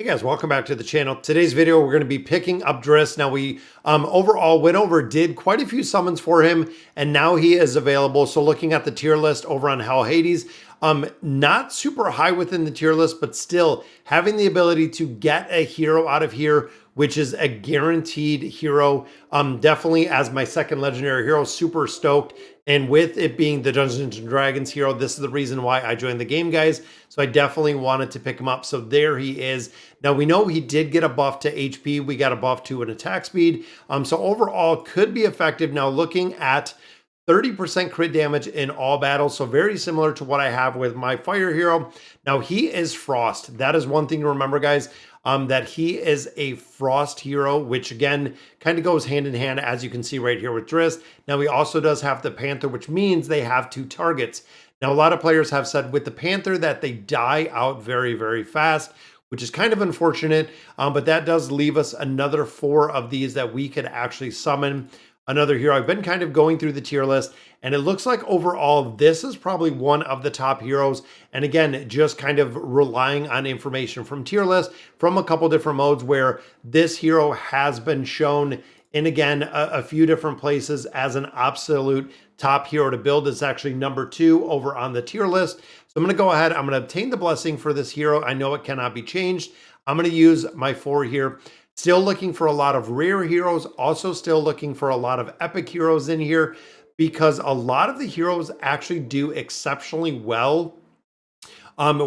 Hey guys, welcome back to the channel. Today's video, we're going to be picking up Drizzt. Now we overall went over, did quite a few summons for him, and now he is available. So looking at the tier list over on Hell Hades, not super high within the tier list, but still having the ability to get a hero out of here, which is a guaranteed hero. Definitely as my second legendary hero, super stoked. And with it being the Dungeons and Dragons hero, this is the reason why I joined the game, guys. So I definitely wanted to pick him up. So there he is. Now we know he did get a buff to HP. We got a buff to an attack speed. So overall could be effective. Now looking at 30% crit damage in all battles. So very similar to what I have with my fire hero. Now he is Frost. That is one thing to remember, guys. That he is a Frost hero, which again, kind of goes hand in hand, as you can see right here with Drizzt. Now he also does have the Panther, which means they have two targets. Now, a lot of players have said with the Panther that they die out very, very fast, which is kind of unfortunate, but that does leave us another 4 of these that we could actually summon. Another hero. I've been kind of going through the tier list, and it looks like overall this is probably one of the top heroes. And again, just kind of relying on information from tier list from a couple different modes where this hero has been shown in, again, a few different places as an absolute top hero to build. It's actually number 2 over on the tier list. So I'm going to go ahead. I'm going to obtain the blessing for this hero. I know it cannot be changed. I'm going to use my 4 here. Still looking for a lot of rare heroes, also still looking for a lot of epic heroes in here, because a lot of the heroes actually do exceptionally well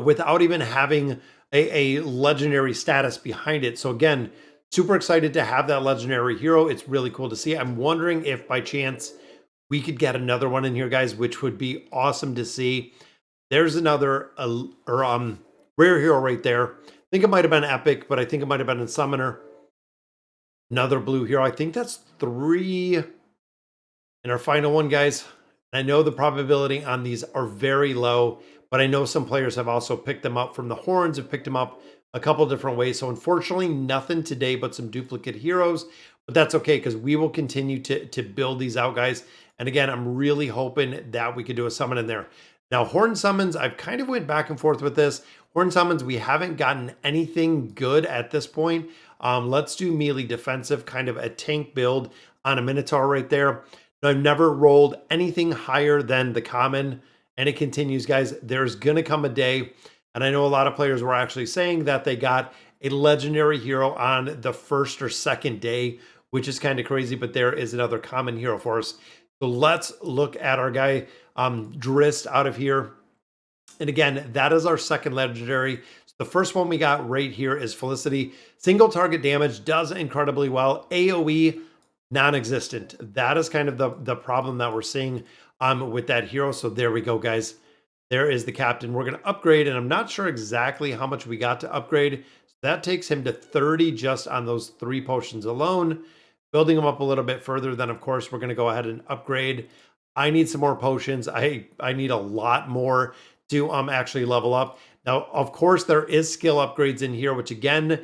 without even having a legendary status behind it. So again, super excited to have that legendary hero. It's really cool to see. I'm wondering if by chance we could get another one in here, guys, which would be awesome to see. There's another rare hero right there. I think it might have been epic, but I think it might have been a summoner. Another blue hero. I think that's 3 in our final one, guys. I know the probability on these are very low, but I know some players have also picked them up from the horns, have picked them up a couple different ways. So unfortunately, nothing today but some duplicate heroes, but that's okay because we will continue to build these out, guys. And again, I'm really hoping that we could do a summon in there. Now, horn summons, I've kind of went back and forth with this. Horn summons, we haven't gotten anything good at this point. Let's do melee defensive, kind of a tank build on a Minotaur right there. Now, I've never rolled anything higher than the common, and it continues, guys. There's going to come a day, and I know a lot of players were actually saying that they got a legendary hero on the first or second day, which is kind of crazy, but there is another common hero for us. So let's look at our guy, Drizzt, out of here. And again, that is our second legendary. So the first one we got right here is Felicity. Single target damage, does incredibly well. AoE, non-existent. That is kind of the problem that we're seeing with that hero. So there we go, guys. There is the captain. We're going to upgrade, and I'm not sure exactly how much we got to upgrade. So that takes him to 30 just on those 3 potions alone. Building him up a little bit further, then of course we're going to go ahead and upgrade. I need some more potions. I need a lot more to actually level up. Now, of course, there is skill upgrades in here, which again,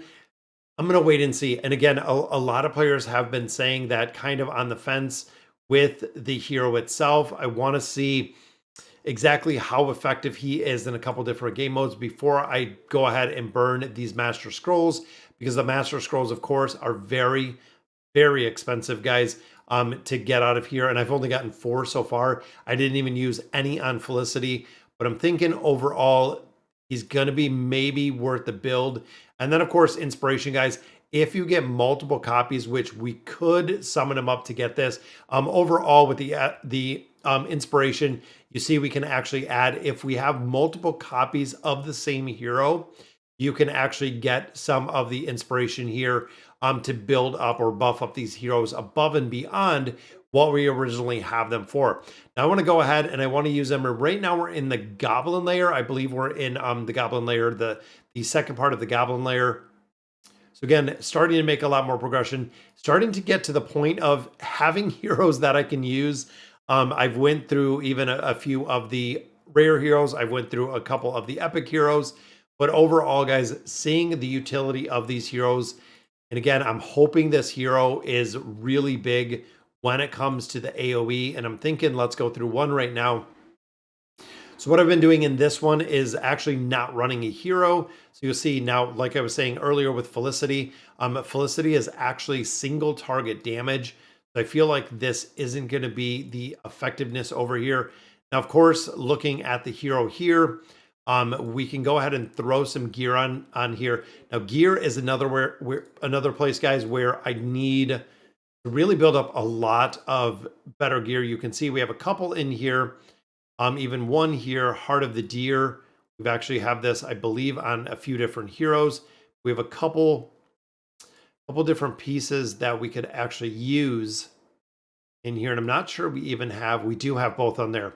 I'm going to wait and see. And again, a lot of players have been saying that kind of on the fence with the hero itself. I want to see exactly how effective he is in a couple different game modes before I go ahead and burn these Master Scrolls, because the Master Scrolls, of course, are very, very expensive, guys, to get out of here. And I've only gotten 4 so far. I didn't even use any on Felicity, but I'm thinking overall, he's going to be maybe worth the build. And then, of course, inspiration, guys. If you get multiple copies, which we could summon him up to get this, overall with the inspiration, you see we can actually add, if we have multiple copies of the same hero, you can actually get some of the inspiration here to build up or buff up these heroes above and beyond what we originally have them for. Now I want to go ahead and I want to use them. Right now we're in the Goblin layer. I believe we're in the Goblin layer, the second part of the Goblin layer. So again, starting to make a lot more progression, starting to get to the point of having heroes that I can use. I've went through even a few of the rare heroes. I've went through a couple of the epic heroes, but overall, guys, seeing the utility of these heroes. And again, I'm hoping this hero is really big when it comes to the AoE. And I'm thinking, let's go through one right now. So what I've been doing in this one is actually not running a hero. So you'll see now, like I was saying earlier with Felicity, Felicity is actually single target damage. So I feel like this isn't going to be the effectiveness over here. Now, of course, looking at the hero here, we can go ahead and throw some gear on here. Now, gear is another place, guys, where I need to really build up a lot of better gear. You can see we have a couple in here. Even one here, Heart of the Deer. We've actually have this, I believe, on a few different heroes. We have a couple different pieces that we could actually use in here. And I'm not sure we do have both on there.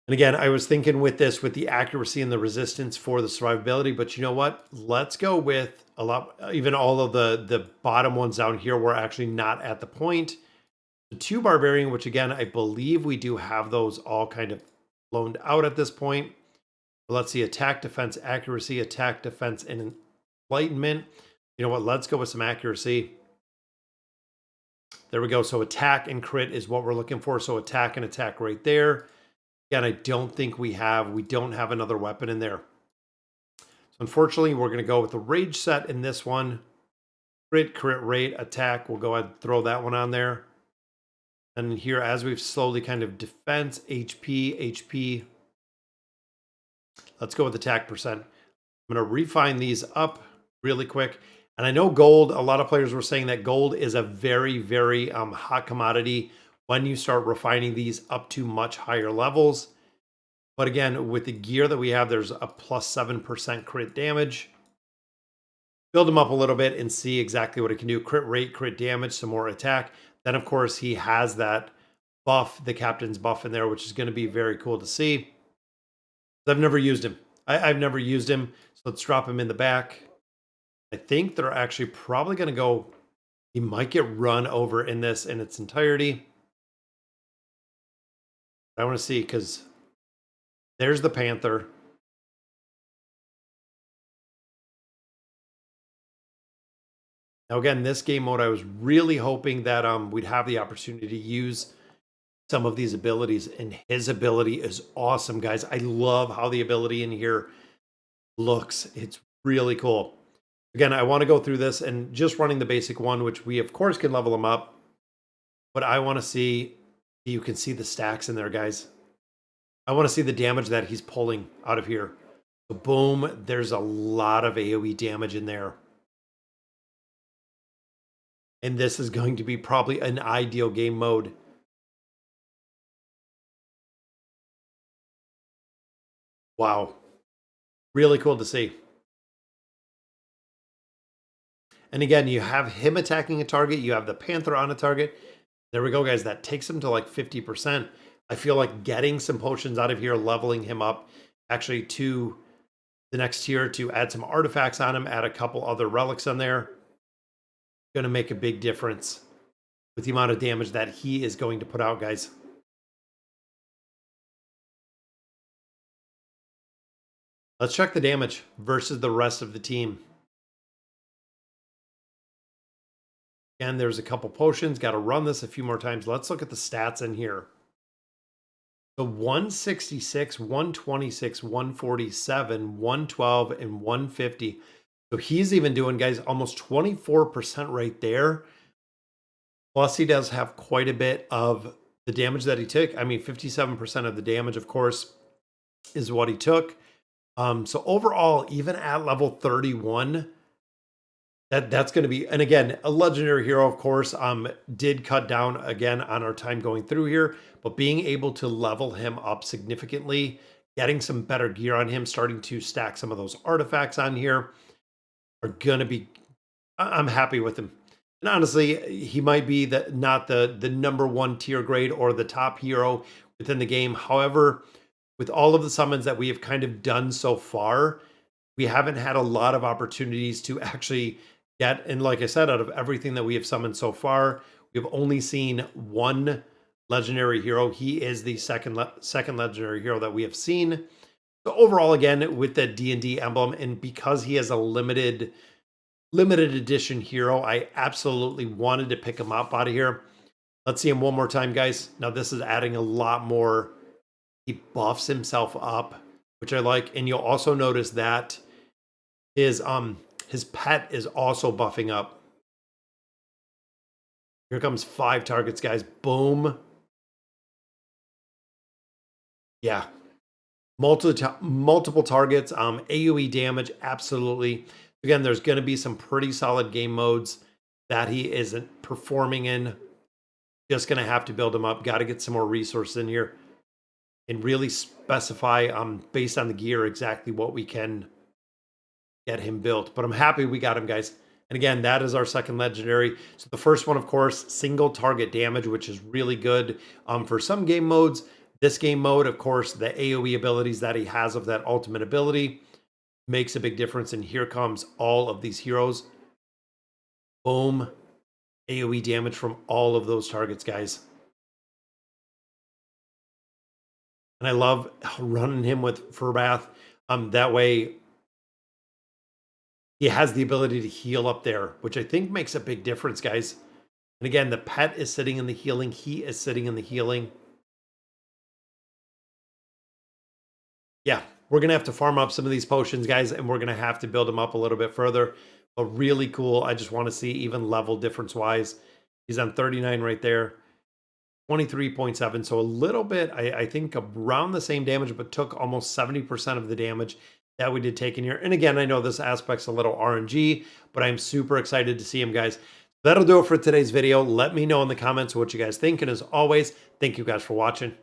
And again, I was thinking with this, with the accuracy and the resistance for the survivability, but you know what? Let's go with a lot, even all of the bottom ones down here, we're actually not at the point. The 2 barbarian, which again, I believe we do have those all kind of loaned out at this point. But let's see, attack, defense, accuracy, attack, defense, and enlightenment. You know what? Let's go with some accuracy. There we go. So attack and crit is what we're looking for. So attack and attack right there. Again, I don't think we don't have another weapon in there. So unfortunately, we're going to go with the rage set in this one. Crit, rate, attack. We'll go ahead and throw that one on there. And here, as we've slowly kind of defense, HP. Let's go with attack percent. I'm going to refine these up really quick. And I know gold, a lot of players were saying that gold is a very, very hot commodity when you start refining these up to much higher levels. But again, with the gear that we have, there's a plus 7% crit damage. Build them up a little bit and see exactly what it can do. Crit rate, crit damage, some more attack. Then, of course, he has that buff, the captain's buff in there, which is going to be very cool to see. I've never used him. I've never used him. So let's drop him in the back. I think they're actually probably going to go. He might get run over in this in its entirety. I want to see, because there's the Panther. Now, again, this game mode, I was really hoping that we'd have the opportunity to use some of these abilities, and his ability is awesome, guys. I love how the ability in here looks. It's really cool. Again, I want to go through this and just running the basic one, which we, of course, can level him up. But I want to see, you can see the stacks in there, guys. I want to see the damage that he's pulling out of here. So boom, there's a lot of AoE damage in there. And this is going to be probably an ideal game mode. Wow. Really cool to see. And again, you have him attacking a target. You have the Panther on a target. There we go, guys. That takes him to like 50%. I feel like getting some potions out of here, leveling him up actually to the next tier to add some artifacts on him, add a couple other relics on there. Going to make a big difference with the amount of damage that he is going to put out, guys. Let's check the damage versus the rest of the team. Again, there's a couple potions. Got to run this a few more times. Let's look at the stats in here. So 166, 126, 147, 112, and 150. So he's even doing, guys, almost 24% right there. Plus, he does have quite a bit of the damage that he took. I mean, 57% of the damage, of course, is what he took. So overall, even at level 31, that's going to be, and again, a legendary hero, of course, did cut down again on our time going through here, but being able to level him up significantly, getting some better gear on him, starting to stack some of those artifacts on here are going to be, I'm happy with him. And honestly, he might be not the number 1 tier grade or the top hero within the game. However, with all of the summons that we have kind of done so far, we haven't had a lot of opportunities to actually get, and like I said, out of everything that we have summoned so far, we've only seen one legendary hero. He is the second legendary hero that we have seen. So overall, again, with the D&D emblem, and because he is a limited edition hero, I absolutely wanted to pick him up out of here. Let's see him one more time, guys. Now this is adding a lot more he buffs himself up, which I like. And you'll also notice that his pet is also buffing up. Here comes 5 targets, guys. Boom. Yeah. Multiple targets. AoE damage, absolutely. Again, there's going to be some pretty solid game modes that he isn't performing in. Just going to have to build him up. Got to get some more resources in here and really specify based on the gear exactly what we can get him built. But I'm happy we got him, guys. And again, that is our second legendary. So the first one, of course, single target damage, which is really good for some game modes. This game mode, of course, the AoE abilities that he has of that ultimate ability makes a big difference. And here comes all of these heroes. Boom. AoE damage from all of those targets, guys. And I love running him with Furbath. That way, he has the ability to heal up there, which I think makes a big difference, guys. And again, the pet is sitting in the healing. He is sitting in the healing. Yeah, we're going to have to farm up some of these potions, guys, and we're going to have to build them up a little bit further. But really cool. I just want to see even level difference-wise. He's on 39 right there. 23.7, so a little bit, I think around the same damage, but took almost 70% of the damage that we did take in here. And again, I know this aspect's a little RNG, but I'm super excited to see him, guys. That'll do it for today's video. Let me know in the comments what you guys think. And as always, thank you guys for watching.